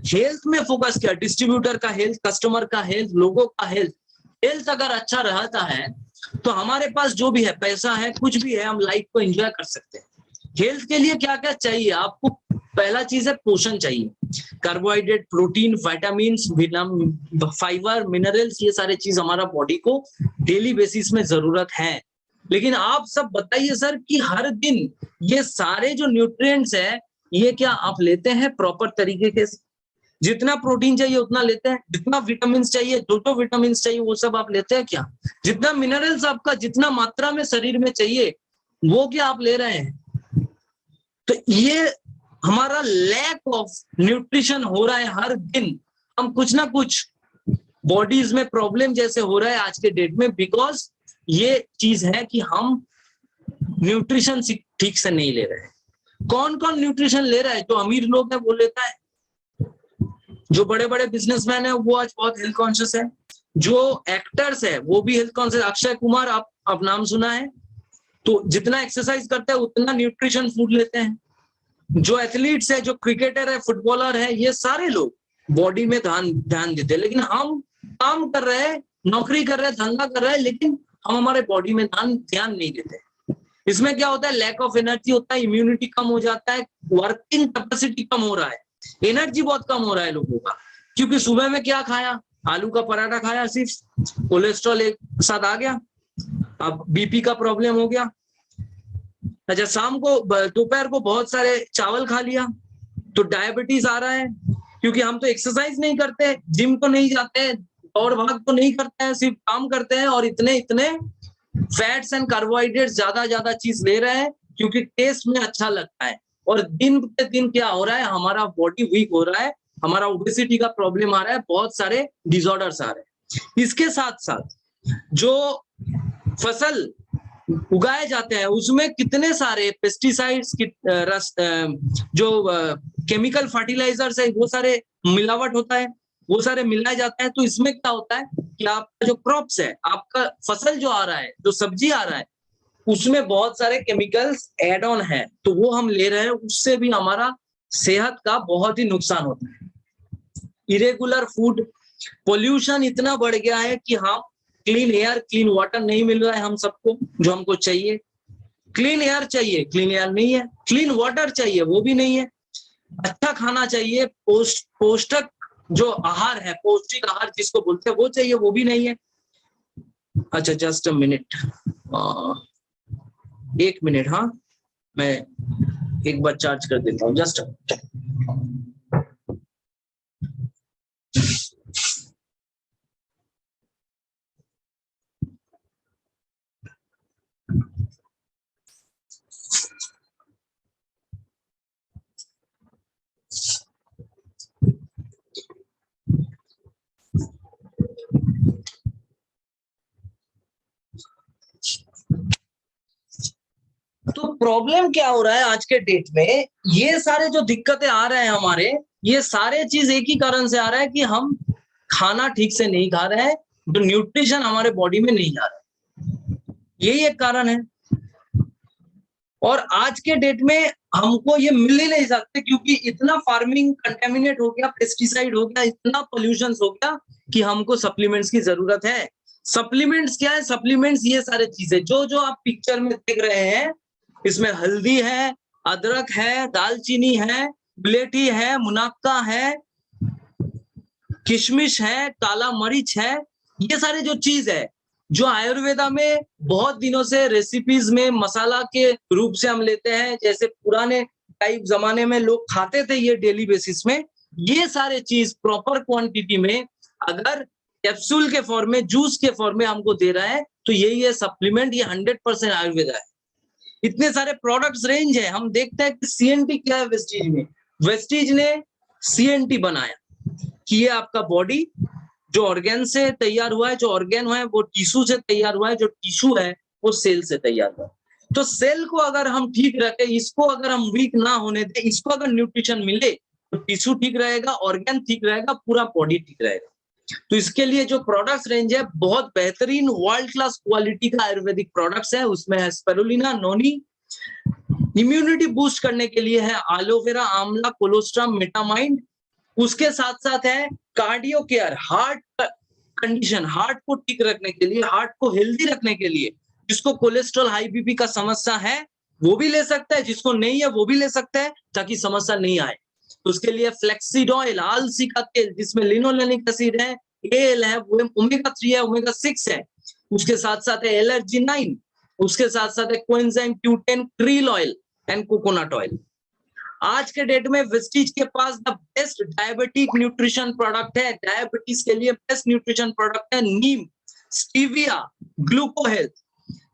[SPEAKER 1] हेल्थ में फोकस किया, डिस्ट्रीब्यूटर का हेल्थ, कस्टमर का हेल्थ, लोगों का हेल्थ, हेल्थ अगर अच्छा रहता है तो हमारे पास जो भी है, पैसा है, कुछ भी है, हम लाइफ को एंजॉय कर सकते हैं। हेल्थ के लिए क्या क्या चाहिए आपको? पहला चीज है पोषण चाहिए, carbohydrate, protein, vitamin, fibre, minerals, ये सारे चीज हमारा बॉडी को डेली बेसिस में जरूरत है। लेकिन आप सब बताइए सर कि हर दिन ये सारे जो न्यूट्रिएंट्स है ये क्या आप लेते हैं प्रॉपर तरीके के? जितना प्रोटीन चाहिए उतना लेते हैं, जितना विटामिन चाहिए, जो विटामिन चाहिए वो सब आप लेते हैं क्या? जितना मिनरल्स आपका जितना मात्रा में शरीर में चाहिए वो क्या आप ले रहे हैं? तो ये हमारा लैक ऑफ न्यूट्रिशन हो रहा है। हर दिन हम कुछ ना कुछ बॉडीज में प्रॉब्लम जैसे हो रहा है आज के डेट में, बिकॉज ये चीज है कि हम न्यूट्रिशन ठीक से नहीं ले रहे हैं। कौन कौन न्यूट्रिशन ले रहा है? जो अमीर लोग हैं वो लेता है, जो बड़े बड़े बिजनेसमैन है वो आज बहुत हेल्थ कॉन्शियस है, जो एक्टर्स है वो भी हेल्थ कॉन्शियस। अक्षय कुमार आप नाम सुना है, तो जितना एक्सरसाइज करते हैं उतना न्यूट्रिशन फूड लेते हैं। जो एथलीट्स है, जो क्रिकेटर है, फुटबॉलर है, ये सारे लोग बॉडी में ध्यान देते हैं। लेकिन हम काम कर रहे हैं, नौकरी कर रहे हैं, धंधा कर रहे हैं, लेकिन हम हमारे बॉडी में ध्यान नहीं देते। इसमें क्या होता है? लैक ऑफ एनर्जी होता है, इम्यूनिटी कम हो जाता है, वर्किंग कैपेसिटी कम हो रहा है, एनर्जी बहुत कम हो रहा है लोगों का। क्योंकि सुबह में क्या खाया? आलू का पराठा खाया, सिर्फ कोलेस्ट्रॉल एक साथ आ गया, अब बीपी का प्रॉब्लम हो गया। अच्छा, शाम को दोपहर को बहुत सारे चावल खा लिया तो डायबिटीज आ रहा है, क्योंकि हम तो एक्सरसाइज नहीं करते, जिम तो नहीं जाते, दौड़ भाग तो नहीं करते हैं, सिर्फ काम करते हैं और इतने फैट्स एंड कार्बोहाइड्रेट्स ज्यादा चीज ले रहे हैं क्योंकि टेस्ट में अच्छा लगता है। और दिन पे दिन क्या हो रहा है? हमारा बॉडी वीक हो रहा है, हमारा ओबेसिटी का प्रॉब्लम आ रहा है, बहुत सारे डिसऑर्डर्स आ रहे हैं। इसके साथ साथ जो फसल उगाए जाते हैं उसमें कितने सारे पेस्टिसाइड्स जो केमिकल फर्टिलाइजर्स है वो सारे मिलावट होता है, वो सारे मिलाए जाते हैं। तो इसमें क्या होता है कि आपका जो क्रॉप्स है, आपका फसल जो आ रहा है, जो सब्जी आ रहा है, उसमें बहुत सारे केमिकल्स एड ऑन है, तो वो हम ले रहे हैं, उससे भी हमारा सेहत का बहुत ही नुकसान होता है। इरेगुलर फूड, पोल्यूशन इतना बढ़ गया है कि हम क्लीन एयर, क्लीन वाटर नहीं मिल रहा है हम सबको, जो हमको चाहिए। क्लीन एयर चाहिए, क्लीन एयर नहीं है। क्लीन वाटर चाहिए, वो भी नहीं है। अच्छा खाना चाहिए, पौष्टिक जो आहार है, पौष्टिक आहार जिसको बोलते हैं, वो चाहिए, वो भी नहीं है। अच्छा, जस्ट अ मिनट, 1 मिनट, हाँ मैं एक बार चार्ज कर देता हूँ, जस्ट। तो प्रॉब्लम क्या हो रहा है आज के डेट में? ये सारे जो दिक्कतें आ रहे हैं हमारे, ये सारे चीज एक ही कारण से आ रहा है कि हम खाना ठीक से नहीं खा रहे हैं, जो न्यूट्रिशन हमारे बॉडी में नहीं जा रहा है, यही एक कारण है। और आज के डेट में हमको ये मिल ही नहीं सकते क्योंकि इतना फार्मिंग कंटेमिनेट हो गया, पेस्टिसाइड हो गया, इतना पोल्यूशन हो गया कि हमको सप्लीमेंट्स की जरूरत है। सप्लीमेंट्स क्या है? सप्लीमेंट्स ये सारे चीजें जो आप पिक्चर में देख रहे हैं, इसमें हल्दी है, अदरक है, दालचीनी है, बिलेठी है, मुनक्का है, किशमिश है, काला मरीच है, ये सारे जो चीज है जो आयुर्वेदा में बहुत दिनों से रेसिपीज में मसाला के रूप से हम लेते हैं, जैसे पुराने टाइप जमाने में लोग खाते थे ये डेली बेसिस में, ये सारे चीज प्रॉपर क्वांटिटी में अगर कैप्सूल के फॉर्म में, जूस के फॉर्म में हमको दे रहा है तो यही है सप्लीमेंट, ये 100% आयुर्वेदा है। इतने सारे प्रोडक्ट्स रेंज है। हम देखते हैं कि सीएनटी क्या है वेस्टीज में, वेस्टीज ने सीएनटी बनाया कि ये आपका बॉडी जो ऑर्गेन से तैयार हुआ है, जो ऑर्गेन हुआ है वो टिश्यू से तैयार हुआ है, जो टिश्यू है वो सेल से तैयार हुआ है। तो सेल को अगर हम ठीक रखें, इसको अगर हम वीक ना होने दें, इसको अगर न्यूट्रिशन मिले तो टिश्यू ठीक रहेगा, ऑर्गेन ठीक रहेगा, पूरा बॉडी ठीक रहेगा। तो इसके लिए जो प्रोडक्ट्स रेंज है बहुत बेहतरीन वर्ल्ड क्लास क्वालिटी का आयुर्वेदिक प्रोडक्ट्स है। उसमें है स्पिरुलिना, नोनी, इम्यूनिटी बूस्ट करने के लिए है एलोवेरा, आंवला, कोलोस्ट्रम, मेटामाइंड, उसके साथ साथ है cardio care, heart condition, heart को ठीक रखने के लिए, हार्ट को हेल्दी रखने के लिए, जिसको कोलेस्ट्रॉल हाई बीपी का समस्या है वो भी ले सकता है, जिसको नहीं है वो भी ले सकता है, ताकि समस्या नहीं आए। तो उसके लिए फ्लेक्सीड ऑयल, आलसी का तेल जिसमें लिनोलेनिक एसिड है, एल है, ओमेगा 3 है, ओमेगा 6 है, उसके साथ साथ है एलर्जिनाइन, उसके साथ साथ है coenzyme Q10, krill oil and coconut oil. आज के डेट में वेस्टीज के पास the best diabetic nutrition product है, डायबिटीज के लिए बेस्ट न्यूट्रिशन प्रोडक्ट है neem, stevia, gluco health,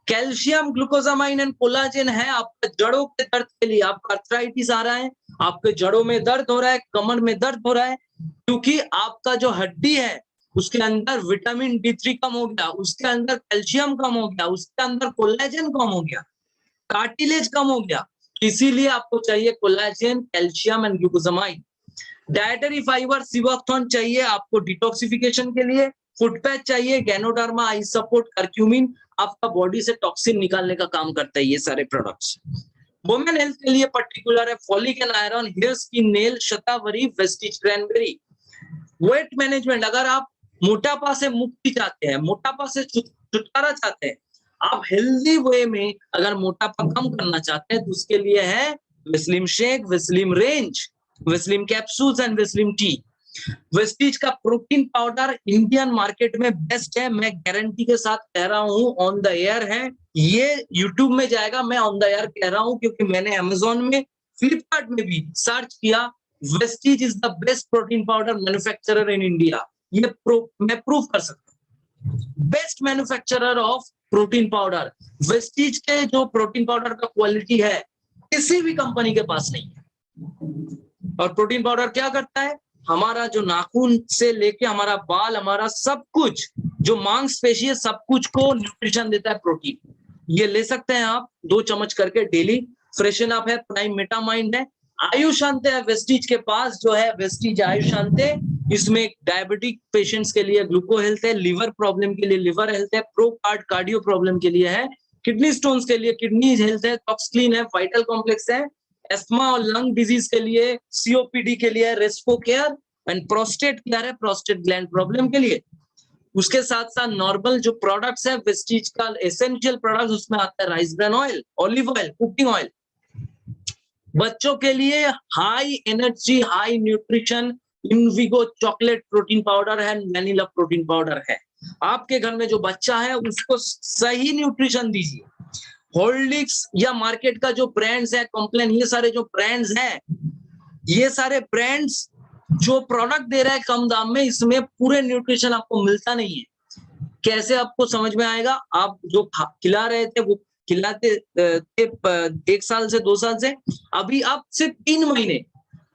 [SPEAKER 1] calcium, glucosamine and collagen है आपके जड़ों के दर्द के लिए। आपका अर्थराइटिस आ रहा है, आपके जड़ों में दर्द हो रहा है, कमर में दर्द हो रहा है, क्योंकि आपका जो हड्डी है उसके अंदर विटामिन D3 कम हो गया, उसके अंदर कैल्शियम कम हो गया, उसके अंदर कोलाजेन कम हो गया, कार्टिलेज कम हो गया, इसीलिए आपको चाहिए collagen, calcium and glucosamine. Dietary fibre सिवाथॉन चाहिए आपको डिटॉक्सिफिकेशन के लिए, फुट पैच चाहिए, गैनोडर्मा, आई सपोर्ट, कर्क्यूमिन आपका बॉडी से टॉक्सिन निकालने का काम करता है ये सारे प्रोडक्ट्स। वुमेन हेल्थ के लिए पर्टिकुलर है folic and iron, hair skin, nail, shatavari, Vestige, cranberry. Weight management, अगर आप मोटापा से मुक्ति चाहते हैं, मोटापा से छुटकारा चाहते हैं, आप हेल्दी वे में अगर मोटापा कम करना चाहते हैं तो उसके लिए है Weslim shake, Weslim range, Weslim capsules and Weslim T. Vestige का प्रोटीन पाउडर इंडियन मार्केट में बेस्ट है, मैं गारंटी के साथ कह रहा हूं, ऑन द एयर है, ये यूट्यूब में जाएगा, मैं ऑन द एयर कह रहा हूं क्योंकि मैंने अमेजोन में, फ्लिपकार्ट में भी सर्च किया, Vestige is the best protein powder manufacturer in India, ये मैं प्रूव कर सकता हूं। Best manufacturer of protein powder, Vestige के जो प्रोटीन पाउडर का क्वालिटी है किसी भी कंपनी के पास नहीं है। और प्रोटीन पाउडर क्या करता है, हमारा जो नाखून से लेके हमारा बाल, हमारा सब कुछ, जो मांसपेशी है, सब कुछ को न्यूट्रिशन देता है प्रोटीन। ये ले सकते हैं आप 2 चम्मच करके डेली। फ्रेशन अप है, प्राइम मेटामाइंड है, आयुशांते है वेस्टीज के पास, जो है वेस्टीज आयुशांते, इसमें डायबिटिक पेशेंट्स के लिए ग्लूको हेल्थ है, लिवर प्रॉब्लम के लिए लिवर हेल्थ है, प्रो कार्ड कार्डियो प्रॉब्लम के लिए है, किडनी स्टोन्स के लिए किडनी हेल्थ है, टॉक्सक्लीन है, वाइटल कॉम्प्लेक्स है, एस्थमा और लंग डिजीज के लिए, सीओपीडी के लिए Respo care and prostate care है, प्रोस्टेट ग्लैंड प्रॉब्लम के लिए। उसके साथ साथ नॉर्मल जो प्रोडक्ट्स है वेस्टीज का एसेंशियल प्रोडक्ट्स, उसमें आता है rice bran oil, olive oil, cooking oil. बच्चों के लिए high energy, high nutrition Invigo chocolate protein powder है, वैनिला प्रोटीन पाउडर है। आपके घर में जो बच्चा है उसको सही न्यूट्रिशन दीजिए। हॉर्लिक्स या मार्केट का जो ब्रांड्स है, कॉम्प्लेन, ये सारे जो ब्रांड्स हैं, ये सारे ब्रांड्स जो प्रोडक्ट दे रहा है कम दाम में, इसमें पूरे न्यूट्रिशन आपको मिलता नहीं है। कैसे आपको समझ में आएगा, आप जो खिला रहे थे वो खिलाते थे 1 साल से 2 साल से, अभी आप सिर्फ 3 महीने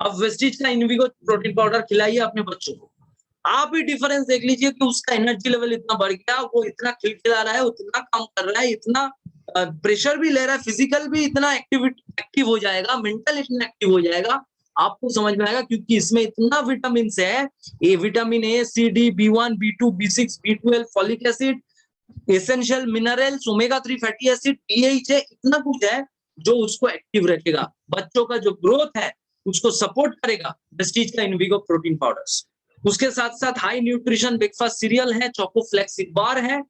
[SPEAKER 1] अब वेस्टीज का इनविगो प्रोटीन पाउडर खिलाइए अपने बच्चों को, आप ही डिफरेंस देख लीजिए कि उसका एनर्जी लेवल इतना बढ़ गया, वो इतना खिलखिला रहा है, उतना काम कर रहा है, इतना प्रेशर भी ले रहा है, फिजिकल भी इतना एक्टिव हो जाएगा, मेंटल इतना एक्टिव हो जाएगा, आपको समझ में आएगा, क्योंकि इसमें इतना विटामिन है, ये vitamin A, C, D, B1, B2, B6, B12, folic acid, essential minerals, omega 3 fatty acid, pH है, इतना कुछ है जो उसको एक्टिव रखेगा, बच्चों का जो ग्रोथ है उसको सपोर्ट करेगा वेस्टीज का इनविगो प्रोटीन पाउडर्स। उसके साथ साथ हाई न्यूट्रिशन ब्रेकफास्ट सीरियल है, चोको फ्लेक्स बार है,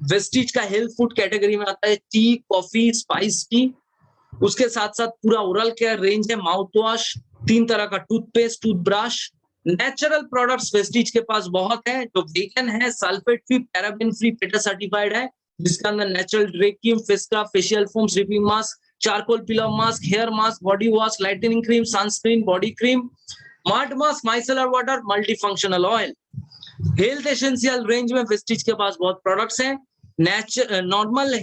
[SPEAKER 1] वेस्टीज का हेल्थ फूड कैटेगरी में आता है टी, कॉफी, स्पाइस टी। उसके साथ साथ पूरा ओरल केयर रेंज है, माउथ वॉश, 3 तरह का toothpaste, toothbrush, natural products Vestige के पास बहुत है, जो वीगन है, sulphate free, paraben free, PETA certified है, जिसके अंदर natural dry cream, face scrub, facial foam, sleeping mask, charcoal pillow mask, hair mask, body wash, lightening cream, sunscreen, body cream, mart mask, micellar water, multi functional oil. Health essential range में Vestige के पास बहुत products हैं। Normal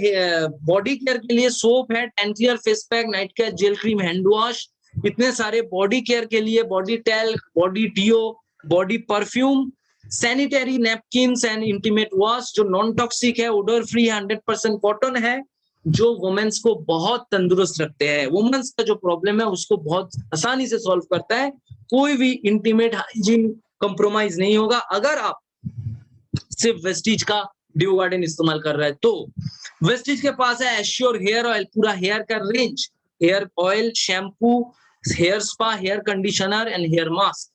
[SPEAKER 1] body care के लिए soap है, tan clear face pack, night care, gel cream, hand wash, इतने सारे बॉडी केयर के लिए body talc, body deo, body perfume, sanitary napkins and intimate wash, जो नॉन टॉक्सिक है, ओडर फ्री, 100% कॉटन है, जो वुमेन्स को बहुत तंदुरुस्त रखते हैं, वुमेन्स का जो प्रॉब्लम है उसको बहुत आसानी से सॉल्व करता है, कोई भी इंटीमेट हाइजीन कंप्रोमाइज नहीं होगा अगर आप सिर्फ वेस्टीज का ड्यू गार्डन इस्तेमाल कर रहा है तो। वेस्टीज के पास है एश्योर हेयर ऑयल, पूरा हेयर का range, hair oil, shampoo, hair spa, hair conditioner and hair mask.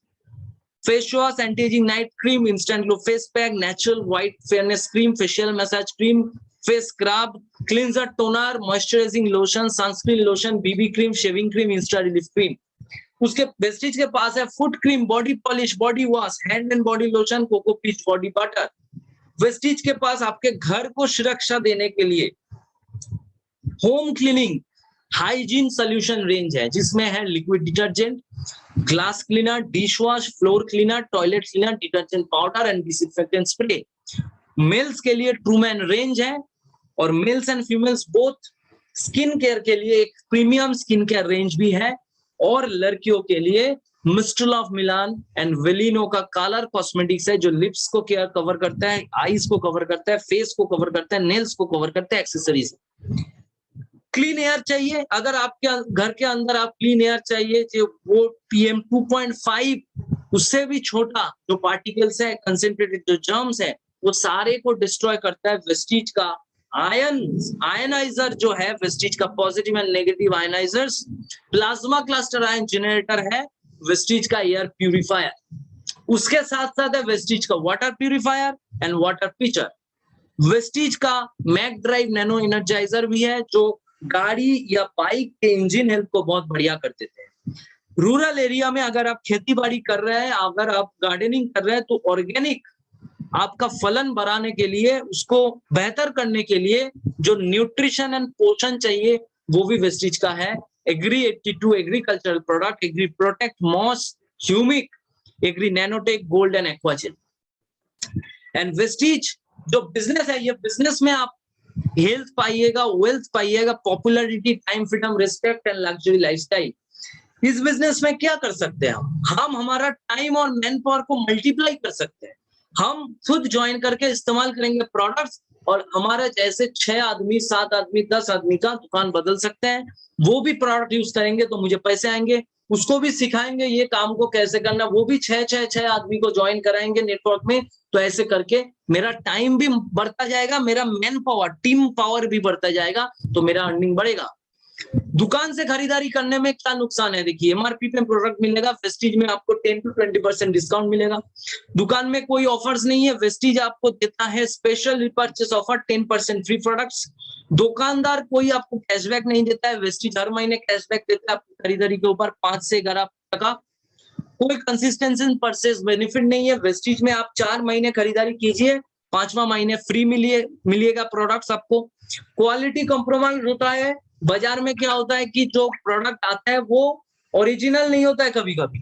[SPEAKER 1] Face wash, anti ageing night cream, instant glow face pack, natural white fairness cream, facial massage cream, face scrub, cleanser, toner, moisturising lotion, sunscreen lotion, BB cream, shaving cream, insta relief cream. उसके Vestige के पास है foot cream, body polish, body wash, hand and body lotion, cocoa peach body butter. Vestige के पास आपके घर को सुरक्षा देने के लिए home cleaning hygiene solution range है, जिसमें है liquid detergent, glass cleaner, dish wash, floor cleaner, toilet cleaner, detergent powder and disinfectant spray. Males के लिए ट्रूमैन रेंज है और males and females both skin care के लिए एक प्रीमियम स्किन केयर रेंज भी है। और लड़कियों के लिए मिस्टल ऑफ मिलान एंड वेलिनो का कलर कॉस्मेटिक्स है, जो लिप्स को केयर कवर करता है, आईज को कवर करता है, फेस को कवर करता है, नेल्स को कवर करता है, एक्सेसरीज। क्लीन एयर चाहिए, अगर आपके घर के अंदर आप क्लीन एयर चाहिए, जो वो PM 2.5 उससे भी छोटा जो पार्टिकल्स है, कंसेंट्रेटेड जो जर्म्स है, वो सारे को डिस्ट्रॉय करता है वेस्टीज का आयनाइजर जो है, वेस्टीज का positive and negative ionizers. Plasma cluster ion generator है वेस्टीज का एयर प्यूरिफायर। उसके साथ साथ है वेस्टीज का water purifier and water pitcher. Vestige का मैक ड्राइव नैनो एनर्जाइजर भी है, जो गाड़ी या बाइक के इंजन हेल्थ को बहुत बढ़िया कर देते हैं। रूरल एरिया में अगर आप खेती बाड़ी कर रहे हैं, अगर आप गार्डनिंग कर रहे हैं, तो ऑर्गेनिक आपका फलन बढ़ाने के लिए, उसको बेहतर करने के लिए जो न्यूट्रिशन एंड पोषण चाहिए, वो भी वेस्टीज का है। Agri 82 agricultural product, agri protect, moss, humic, agri nanotech, gold and aquagel. And Vestige जो बिजनेस है, ये बिजनेस में आप हेल्थ पाइएगा, वेल्थ पाइएगा, popularity, time freedom, respect and luxury lifestyle. इस बिजनेस में क्या कर सकते हैं हम हमारा टाइम और मैन पावर को मल्टीप्लाई कर सकते हैं। हम खुद ज्वाइन करके इस्तेमाल करेंगे प्रोडक्ट्स, और हमारे जैसे 6 आदमी, 7 आदमी, 10 आदमी का दुकान बदल सकते हैं। वो भी प्रोडक्ट यूज करेंगे तो मुझे पैसे आएंगे, उसको भी सिखाएंगे ये काम को कैसे करना, वो भी 6 आदमी को ज्वाइन कराएंगे नेटवर्क में। तो ऐसे करके मेरा टाइम भी बढ़ता जाएगा, मेरा मैन पावर, टीम पावर भी बढ़ता जाएगा, तो मेरा अर्निंग बढ़ेगा। दुकान से खरीदारी करने में क्या नुकसान है? देखिए, MRP पे प्रोडक्ट मिलेगा, वेस्टीज में आपको 10 to 20% डिस्काउंट मिलेगा। दुकान में कोई ऑफर्स नहीं है, वेस्टीज आपको देता है special repurchase offer, 10% free products. दुकानदार कोई आपको कैशबैक नहीं देता है, वेस्टीज हर महीने कैशबैक देता है आपकी खरीदारी के ऊपर 5 से 11 टका। कोई कंसिस्टेंसी परचेज बेनिफिट नहीं है, वेस्टीज में आप 4 महीने खरीदारी कीजिए, 5वां महीने फ्री मिलिएगा प्रोडक्ट्स आपको। क्वालिटी कॉम्प्रोमाइज होता है। बाजार में क्या होता है कि जो प्रोडक्ट आता है वो ओरिजिनल नहीं होता है कभी कभी।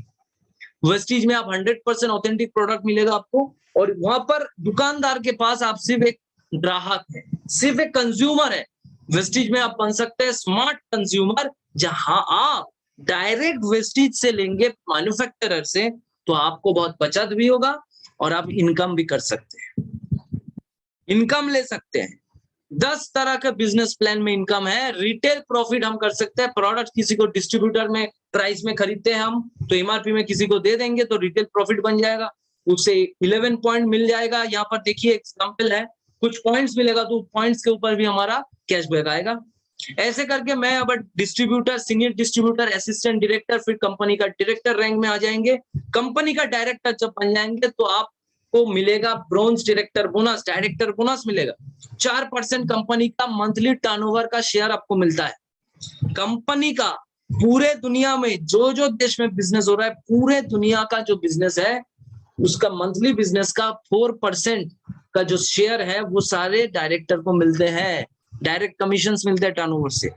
[SPEAKER 1] वेस्टीज में आप 100% ऑथेंटिक प्रोडक्ट मिलेगा आपको, और वहां पर दुकानदार के पास आप सिर्फ एक ग्राहक है, सिर्फ एक कंज्यूमर है। वेस्टीज में आप बन सकते हैं स्मार्ट कंज्यूमर, जहां आप डायरेक्ट वेस्टीज से लेंगे मैन्युफैक्चरर से, तो आपको बहुत बचत भी होगा और आप इनकम भी कर सकते हैं, इनकम ले सकते हैं। 10 तरह के बिजनेस प्लान में इनकम है। रिटेल प्रॉफिट हम कर सकते हैं, प्रोडक्ट किसी को डिस्ट्रीब्यूटर में प्राइस में खरीदते हैं हम, तो MRP में किसी को दे देंगे तो रिटेल प्रॉफिट बन जाएगा, उससे 11 पॉइंट मिल जाएगा। यहाँ पर देखिए एग्जांपल है, कुछ पॉइंट्स मिलेगा तो पॉइंट्स के ऊपर भी हमारा कैशबैक आएगा। ऐसे करके मैं अब distributor, senior distributor, assistant director, फिर कंपनी का डायरेक्टर रैंक में आ जाएंगे। कंपनी का डायरेक्टर जब बन जाएंगे तो आपको मिलेगा bronze director bonus, director bonus मिलेगा। 4% कंपनी का मंथली टर्नओवर का शेयर आपको मिलता है। कंपनी का पूरे दुनिया में जो देश में बिजनेस हो रहा है, पूरे दुनिया का जो बिजनेस है, उसका मंथली बिजनेस का 4% का जो शेयर है वो सारे डायरेक्टर को मिलते हैं। डायरेक्ट कमीशन मिलते हैं टर्नओवर से।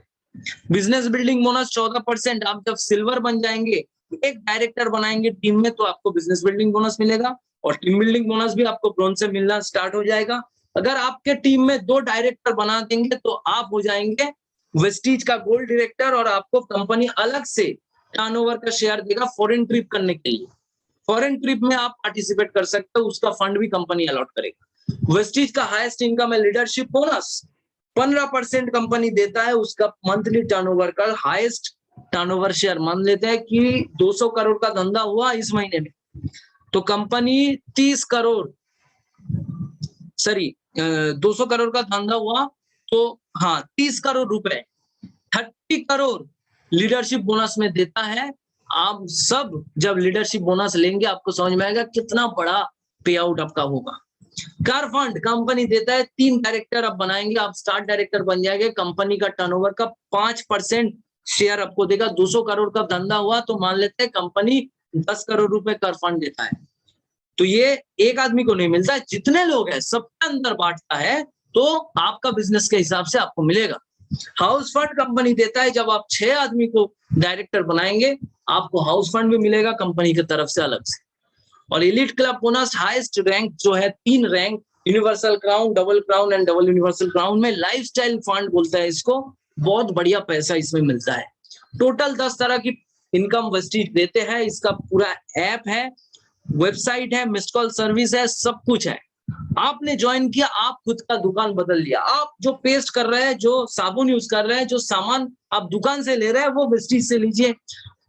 [SPEAKER 1] Business building bonus 14%। आप जब सिल्वर बन जाएंगे, एक डायरेक्टर बनाएंगे टीम में, तो आपको बिजनेस बिल्डिंग बोनस मिलेगा, और टीम बिल्डिंग बोनस भी आपको ब्रोंज से मिलना स्टार्ट हो जाएगा। अगर आपके टीम में 2 डायरेक्टर बना देंगे तो आप हो जाएंगे वेस्टीज का गोल्ड डायरेक्टर, और आपको कंपनी अलग से टर्नओवर का शेयर देगा फॉरेन ट्रिप करने के लिए। फॉरेन ट्रिप में आप पार्टिसिपेट कर सकते हो, उसका फंड भी कंपनी अलॉट करेगा। वेस्टीज का हाईएस्ट इनकम है लीडरशिप बोनस, 15% कंपनी देता है उसका मंथली टर्नओवर का हाईएस्ट टर्नओवर शेयर। मान लेते हैं कि 200 करोड़ का धंधा हुआ इस महीने में, तो कंपनी 200 करोड़ का धंधा हुआ, तो हाँ 30 करोड़ रुपए, 30 करोड़ लीडरशिप बोनस में देता है आप सब जब लीडरशिप बोनस लेंगे आपको समझ में आएगा कितना बड़ा पे आउट आपका होगा। कार फंड कंपनी देता है, 3 डायरेक्टर आप बनाएंगे, आप स्टार डायरेक्टर बन जाएंगे, कंपनी का टर्नओवर का 5% शेयर आपको देगा। 200 करोड़ का धंधा हुआ तो मान लेते हैं कंपनी 10 करोड़ रुपए कर फंड देता है। तो ये एक आदमी को नहीं मिलता, जितने लोग हैं सबके अंदर बांटता है, तो आपका बिजनेस के हिसाब से आपको मिलेगा। हाउस फंड कंपनी देता है, जब आप 6 आदमी को डायरेक्टर बनाएंगे आपको हाउस फंड भी मिलेगा कंपनी की तरफ से अलग से। और elite club bonus highest rank जो है 3 rank, universal crown, double crown and double universal crown में लाइफस्टाइल फंड बोलता है इसको, बहुत बढ़िया पैसा इसमें मिलता है। टोटल 10 तरह की इनकम वेस्टेज देते हैं, इसका पूरा ऐप है, वेबसाइट है, मिस्ड कॉल सर्विस है, सब कुछ है। आपने ज्वाइन किया, आप खुद का दुकान बदल लिया। आप जो पेस्ट कर रहे हैं, जो साबुन यूज कर रहे हैं, जो सामान आप दुकान से ले रहे हैं वो वेस्टेज से लीजिए,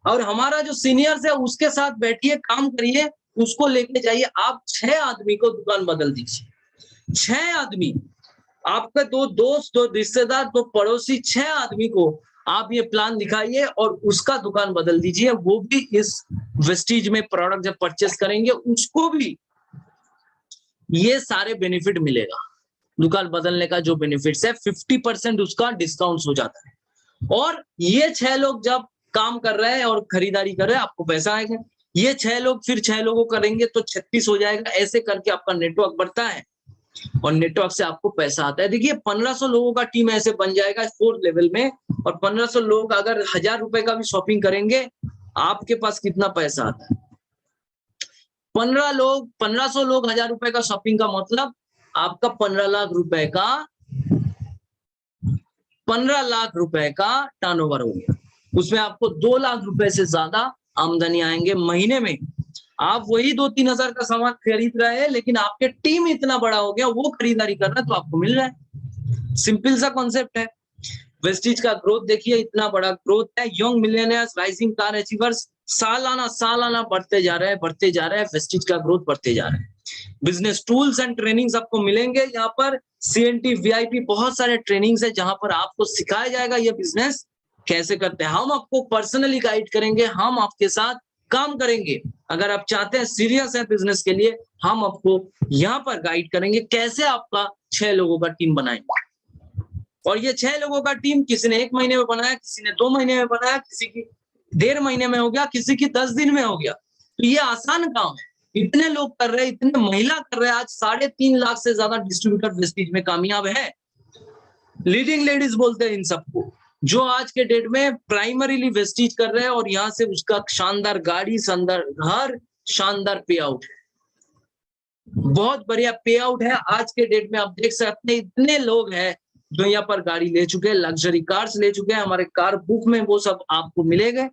[SPEAKER 1] और हमारा जो सीनियर्स है उसके साथ बैठिए, काम करिए, उसको लेके जाइए। आप 6 आदमी को दुकान बदल दीजिए। 6 आदमी, आपके 2 दोस्त, 2 रिश्तेदार, 2 पड़ोसी, 6 आदमी को आप ये प्लान दिखाइए और उसका दुकान बदल दीजिए। वो भी इस वेस्टीज में प्रोडक्ट जब परचेस करेंगे उसको भी ये सारे बेनिफिट मिलेगा। दुकान बदलने का जो बेनिफिट्स है 50% उसका डिस्काउंट हो जाता है। और ये 6 लोग जब काम कर रहे हैं और खरीदारी कर रहे हैं आपको पैसा आएगा। ये 6 लोग फिर 6 लोगों करेंगे तो 36 हो जाएगा। ऐसे करके आपका नेटवर्क बढ़ता है और नेटवर्क से आपको पैसा आता है। देखिए 1500 लोगों का टीम ऐसे बन जाएगा 4th लेवल में, और 1500 लोग अगर 1000 रुपए का भी शॉपिंग करेंगे आपके पास कितना पैसा आता है। 1500 लोग 1000 रुपए का शॉपिंग का मतलब आपका 15 लाख रुपए का टर्नओवर हो गया। उसमें आपको 2 लाख रुपए से ज्यादा आमदनी आएंगे महीने में। आप वही 2-3 हजार का सामान खरीद रहे हैं, लेकिन आपके टीम इतना बड़ा हो गया, वो खरीदारी कर रहा है तो आपको मिल रहा है। सिंपल सा कॉन्सेप्ट है। वेस्टीज का ग्रोथ देखिए, इतना बड़ा ग्रोथ है। Young millionaires, rising car achievers सालाना बढ़ते जा रहे हैं। वेस्टीज का ग्रोथ बढ़ते जा रहा है। बिजनेस टूल्स एंड ट्रेनिंग्स आपको मिलेंगे यहाँ पर। CNT VIP बहुत सारे ट्रेनिंग्स है जहां पर आपको सिखाया जाएगा ये बिजनेस कैसे करते हैं। हम आपको पर्सनली गाइड करेंगे, हम आपके साथ काम करेंगे। अगर आप चाहते हैं, सीरियस है बिजनेस के लिए, हम आपको यहाँ पर गाइड करेंगे कैसे आपका 6 लोगों का टीम बनाएंगे। और ये 6 लोगों का टीम किसी ने 1 महीने में बनाया, किसी ने 2 महीने में बनाया, किसी की 1.5 महीने में हो गया, किसी की 10 दिन में हो गया। तो ये आसान काम है। इतने लोग कर रहे हैं, इतने महिला कर रहे हैं। आज 3.5 लाख से ज्यादा डिस्ट्रीब्यूटर वेस्टीज में कामयाब है। लीडिंग लेडीज बोलते हैं इन सबको, जो आज के डेट में प्राइमरीली वेस्टीज कर रहे हैं और यहाँ से उसका शानदार गाड़ी, शानदार घर, शानदार पे आउट है। बहुत बढ़िया पे आउट है। आज के डेट में आप देख सकते हैं इतने लोग हैं जो यहाँ पर गाड़ी ले चुके हैं, लग्जरी कार्स ले चुके हैं। हमारे कार बुक में वो सब आपको मिलेंगे।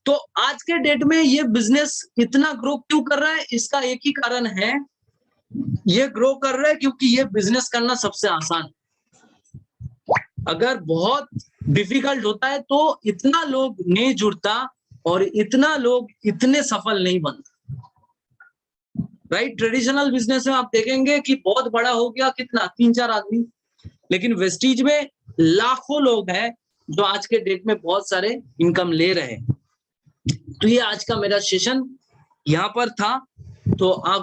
[SPEAKER 1] तो आज के डेट में ये बिजनेस इतना ग्रो क्यों कर रहा है? इसका एक ही कारण है, ये ग्रो कर रहा है क्योंकि ये बिजनेस करना सबसे आसान है। अगर बहुत डिफिकल्ट होता है तो इतना लोग नहीं जुड़ता और इतना लोग इतने सफल नहीं बनता। राइट? ट्रेडिशनल बिजनेस में आप देखेंगे कि बहुत बड़ा हो गया, कितना 3-4 आदमी, लेकिन वेस्टीज में लाखों लोग हैं जो आज के डेट में बहुत सारे इनकम ले रहे हैं। तो ये आज का मेरा सेशन यहाँ पर था। तो अगर